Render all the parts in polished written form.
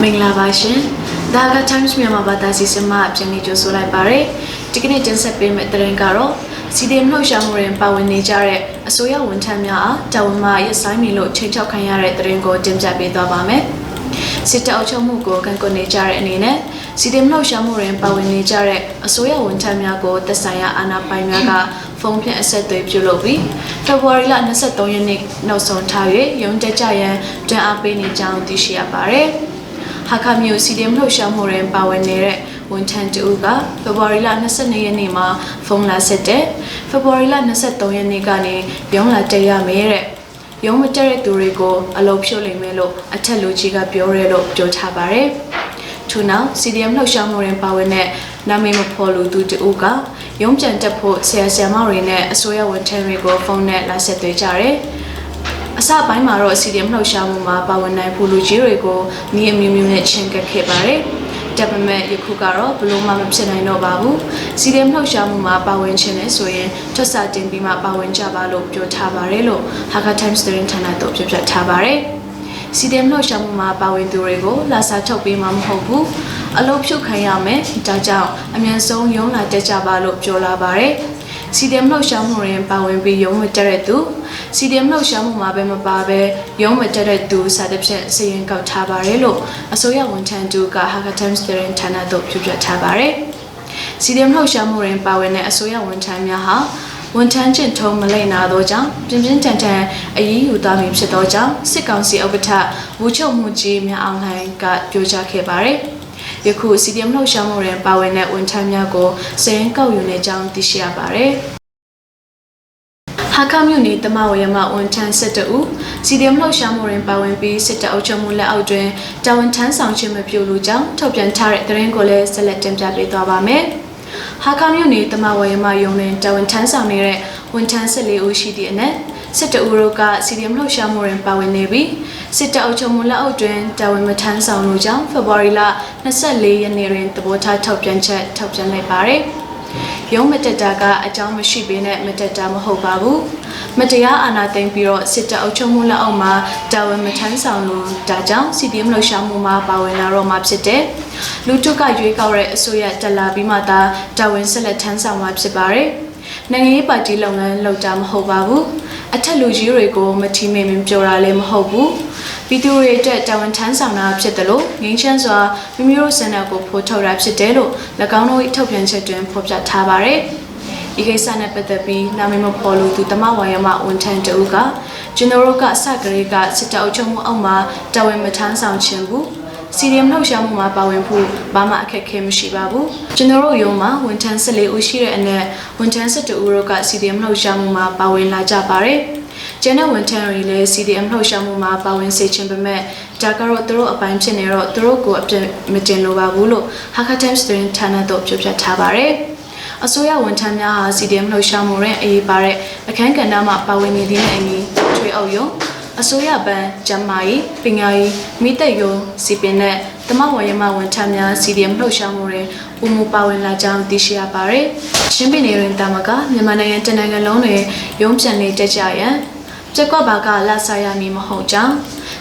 မင်္ဂလာပါရှင်။ဒါက Times မြန်မာဘာသာစီစဉ်မှပြန်လည်ကြိုဆိုလိုက်ပါရစေ။ဒီကနေ့တင်ဆက်ပေးမယ့်သတင်းကတော့ CDM နှုတ်ရှာမှုတွင်ပါဝင်နေကြတဲ့အစိုးရဝန်ထမ်းများအားတာဝန်မှရပ်ဆိုင်းမည်လို့ချိန်ချောက်ခံရတဲ့သတင်းကိုတင်ပြပေးသွားပါမယ်။စစ်တပ်အုပ်ချုပ်မှုကိုကန့်ကွက်နေကြတဲ့အနေနဲ့ CDM နှုတ်ရှာမှုတွင်ပါဝင်နေကြတဲ့အစိုးရဝန်ထမ်းများကိုသက်ဆိုင်ရာအာဏာပိုင်များကဖုန်းဖြင့်အဆက်အသွယ်ပြုလုပ်ပြီးဖေဖော်ဝါရီလ23ရက်နေ့နောက်ဆုံးထား၍ရုံးတက်ကြရန်တွန်းအားပေးနေကြောင်းသိရှိရပါတယ်။ဟာခမျိုး CDM လှုပ်ရှားမှုတွင်ပါဝင်နေတဲ့ဝန်ထမ်းတဦးကဖေဖော်ဝါရီလ22ရက်နေ့မှာဖုန်းလာဆက်တဲ့ဖေဖော်ဝါရီလ23ရက်နေ့ကနေရုံးလာတက်ရမယ်တဲ့ရုံးမတက်တဲ့သူတွေကိုအလုပ်ဖြုတ်လိမ့်မယ်လို့အထက်လူကြီးကပြောရဲလို့ပြောထားပါတယ်။ထို့နောက် CDM လှုပ်ရှားမှုတွင်ပါဝင်တဲ့နာမည်မဖော်လိုသူတဦးကရုံးပြန်တက်ဖို့ဆရာဆရာမတွေနဲ့အစိုးရဝန်ထမ်းတွေကိုဖုန်းနဲ့လာဆက်သွယ်ကြတယ်။အစပိုင်းမှာတော့ CDM လှုပ်ရှားမှုမှာပါဝင်နိုင်ဖို့လူကြီးတွေကိုနေအမျိုးမျိုးနဲ့ချင်းကပ်ခဲ့ပါတယ်။ဒါပေမဲ့ယခုကတော့ဘလို့မှမဖြစ်နိုင်တော့ပါဘူး။ CDM လှုပ်ရှားမှုမှာပါဝင်ခြင်းနဲ့ဆိုရင်ထွက်စာတင်ပြီးမှပါဝင်ကြပါလို့ပြောထားပါတယ်လို့ Hakka Times သတင်းဌာနတို့ပြပြထားပါတယ်။ CDM လှုပ်ရှားမှုမှာပါဝင်သူတွေကိုလာစာထုတ်ပေးမှာမဟုတ်ဘူး။အလုပ်ဖြုတ်ခံရမယ်။ဒါကြောင့်အမြန်ဆုံးရုံးလာတက်ကြပါလို့ပြောလာပါတယ်။ CDM လှုပ်ရှားမှုတွင်ပါဝင်ပြီးရုံးမတက်တဲ့သူ CDM လှုပ်ရှားမှုမှာပဲမပါဘဲရုံးမတက်တဲ့သူစသဖြင့်စာရင်းကောက်ထားပါတယ်လို့အစိုးရဝန်ထမ်းတူက Hakka Times သတင်းဌာနတို့ပြပြထားပါတယ်။ CDM လှုပ်ရှားမှုတွင်ပါဝင်တဲ့အစိုးရဝန်ထမ်းများဟာဝန်ထမ်းချင်းထုံးမလိမ့်နာသောကြောင့်ပြင်းပြင်းထန်ထန်အရေးယူသားမည်ဖြစ်သောကြောင့်စစ်ကောင်စီဥက္ကဋ္ဌဝူချုပ်မှုကြီးမြအောင်လှိုင်ကပြောကြားခဲ့ပါတယ်။ယခု CDM လှုပ်ရှားမှုတွင်ပါဝင်တဲ့ဝန်ထမ်းများကိုစာရင်းကောက်ယူနေကြောင်းသိရှိရပါတယ်။ဟာခမြို့နယ်တမဝရမဝန်ထမ်း12ဦး CDM လှုပ်ရှားမှုတွင်ပါဝင်ပြီးစစ်တပ်အုပ်ချုပ်မှုလက်အောက်တွင်တာဝန်ထမ်းဆောင်ခြင်းမပြုလိုကြောင်းထုတ်ပြန်ထားတဲ့သတင်းကိုလည်းဆက်လက်တင်ပြပေးသွားပါမယ်။ဟာခမြို့နယ်တမဝရမယုံတွင်တာဝန်ထမ်းဆောင်နေတဲ့ဝန်ထမ်း14ဦးရှိသည့်အနက်12ဦးတို့က CDM လှုပ်ရှားမှုတွင်ပါဝင်နေပြီးစစ်တပ်အုပ်ချုပ်မှုလက်အောက်တွင်တာဝန်မထမ်းဆောင်လိုကြောင်းဖေဖော်ဝါရီလ24ရက်နေ့တွင်သဘောထားထုတ်ပြန်ချက်ထုတ်ပြန်လိုက်ပါတယ်။ရုံးမတက်တာကအကြောင်းမရှိဘဲနဲ့မတက်တာမဟုတ်ပါဘူး။မတရားအာဏာသိမ်းပြီးတော့စစ်တပ်အုပ်ချုပ်မှုလက်အောက်မှာတာဝန်မထမ်းဆောင်လို့ဒါကြောင့် CDM လှုပ်ရှားမှုမှာပါဝင်လာတော့မှဖြစ်တဲ့လူထုကရွေးကောက်တဲ့အစိုးရတက်လာပြီးမှသာတာဝန်ဆက်လက်ထမ်းဆောင်မှာဖြစ်ပါတယ်။နိုင်ငံရေးပါတီလုပ်ငန်းလုပ်တာမဟုတ်ပါဘူး။အထက်လူကြီးတွေကိုမထီမဲ့မပြောတာလည်းမဟုတ်ဘူး။ပြည်သူတွေအတွက်တာဝန်ထမ်းဆောင်တာဖြစ်တယ်လို့ငင်းချမ်းစွာမိမိတို့ဆန္ဒကိုဖော်ထုတ်တာဖြစ်တယ်လို့၎င်းတို့ထုတ်ပြန်ချက်တွင်ဖော်ပြထားပါတယ်။ဒီကိစ္စနဲ့ပတ်သက်ပြီးနာမည်မဖော်လို့သူတမဝါရမဝန်ထမ်းတဦးကကျွန်တော်တို့ကစကလေးကစစ်တပ်အုပ်ချုပ်မှုအောက်မှာတာဝန်မထမ်းဆောင်ခြင်းဘူး။ CDM လှုပ်ရှားမှုမှာပါဝင်ဖို့ဘာမှအခက်အခဲမရှိပါဘူး။ကျွန်တော်တို့ရုံးမှာဝန်ထမ်း14ဦးရှိတဲ့အနက်ဝန်ထမ်း12ဦးတို့က CDM လှုပ်ရှားမှုမှာပါဝင်လာကြပါတယ်။ကျန်တဲ့ဝန်ထမ်းတွေလည်း CDM လှုပ်ရှားမှုမှာပါဝင်စေချင်ပေမဲ့ဒါကတော့သူတို့အပိုင်းဖြစ်နေတော့သူတို့ကိုအပြည့်မတင်လိုပါဘူးလို့ Hakka Times သတင်းဌာနတို့ပြောပြထားပါတယ်။အစိုးရဝန်ထမ်းများဟာ CDM လှုပ်ရှားမှုတွင်အရေးပါတဲ့အခမ်းကဏ္ဍမှာပါဝင်နေသည့်နဲ့အညီထွေအုပ်ရုံးအစိုးရဘဏ်ကျန်းမာရေးပညာရေးမိသက်ရုံစီပင်နဲ့တမဝရမဝန်ထမ်းများ CDM လှုပ်ရှားမှုတွင်ပုံမပါဝင်လာကြောင်းသိရှိရပါတယ်။ချင်းပြည်နယ်တွင်တာမကမြန်မာနိုင်ငံတနိုင်ငံလုံးတွင်ရုံးပြန်နေတက်ကြရန်ပြက်ကွက်ဘာကလာဆာရမည်မဟုတ်ကြောင်း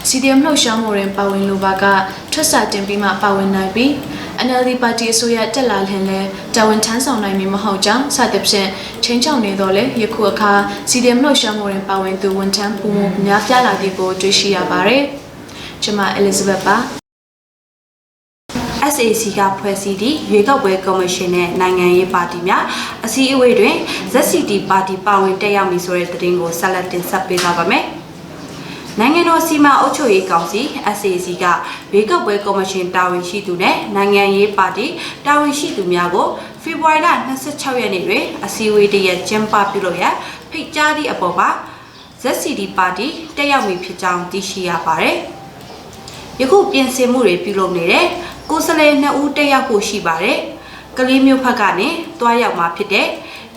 CDM လှုပ်ရှားမှုတွင်ပါဝင်လိုပါကထွက်စာတင်ပြီးမှပါဝင်နိုင်ပြီး NLD ပါတီအစိုးရတက်လာလျင်လဲတာဝန်ထမ်းဆောင်နိုင်မည်မဟုတ်ကြောင်းစသဖြင့်ချင်းချောင်းနေတော့လေယခုအခါ CDM လှုပ်ရှားမှုတွင်ပါဝင်သူဝန်ထမ်းပုံမှန်များပြားလာသည်ကိုတွေ့ရှိရပါတယ်။ကျွန်မ Elizabeth ပါ SAC ကဖွဲ့စည်းသည့်ရွေးကောက်ပွဲကော်မရှင်နဲ့နိုင်ငံရေးပါတီများအစည်းအဝေးတွင် ZCT ပါတီပါဝင်တက်ရောက်မည်ဆိုတဲ့သတင်းကိုဆက်လက်တင်ဆက်ပေးသွားပါမယ်။နိုင်ငံတော်စီမံအုပ်ချုပ်ရေးကောင်စီ SAC ကရွေးကောက်ပွဲကော်မရှင်တာဝန်ရှိသူနဲ့နိုင်ငံရေးပါတီတာဝန်ရှိသူများကိုဖေဖော်ဝါရီလ26ရက်နေ့တွင်အစည်းအဝေးတရက်ကျင်းပပြုလုပ်ရန်ဖိတ်ကြားသည့်အပေါ်မှာ ZCT ပါတီတက်ရောက်မည်ဖြစ်ကြောင်းသိရှိရပါတယ်။ယခုပြင်ဆင်မှုတွေပြုလုပ်နေတဲ့ကိုယ်စားလှယ်2ဦးတက်ရောက်ဖို့ရှိပါတယ်။ကလေးမျိုးဖက်ကနေတွားရောက်မှာဖြစ်တဲ့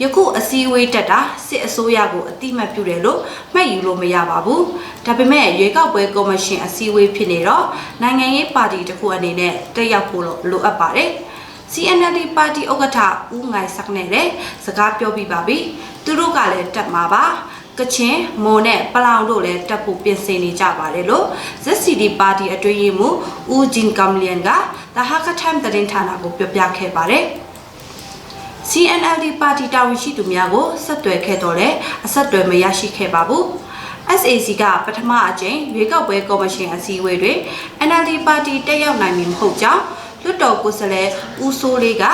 ယခုအစည်းအဝေးတက်တာစစ်အစိုးရကိုအတိမတ်ပြုတယ်လို့မှတ်ယူလို့မရပါဘူး။ဒါပေမဲ့ရွေးကောက်ပွဲကော်မရှင်အစည်းအဝေးဖြစ်နေတော့နိုင်ငံရေးပါတီတစ်ခုအနေနဲ့တက်ရောက်ဖို့လိုအပ်ပါတယ်။ CNLD ပါတီဥက္ကဋ္ဌဦးငိုင်စက်နဲ့လည်းစကားပြောပြပါပြီ။သူတို့ကလည်းတက်မှာပါ။ ကချင်မွန်နဲ့ပလောင်တို့လည်းတက်ဖို့ပြင်ဆင်နေကြပါတယ်လို့ ZCD ပါတီအတွင်းရေးမှူးဦးဂျင်ကမ်လျန်က The Hakka Time သတင်းဌာနကိုပြောပြခဲ့ပါတယ်။ CNLD ပါတီတာဝန်ရှိသူများကိုဆက်သွယ်ခဲ့တော့လည်းအဆက်အသွယ်မရရှိခဲ့ပါဘူး။ SAC ကပထမအကြိမ်ရွေးကောက်ပွဲကော်မရှင်အစည်းအဝေးတွင် NLD ပါတီတက်ရောက်နိုင်မည်မဟုတ်ကြောင်းလွှတ်တော်ကိုယ်စားလှယ်ဦးစိုးလေးက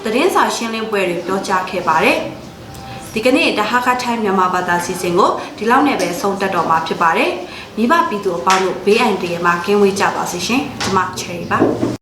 သတင်းစာရှင်းလင်းပွဲတွင်ပြောကြားခဲ့ပါတယ်။ဒီကနေ့ The Hakka Time မြန်မာဘာသာစီစဉ်ကိုဒီလောက်နဲ့ပဲဆုံးသက်တော်မှာဖြစ်ပါတယ်။မိဘပြည်သူအပေါင်းတို့ဘေးအန္တရာယ်မှာကင်းဝေးကြပါစေရှင်။ကျွန်မချယ်ရီပါ။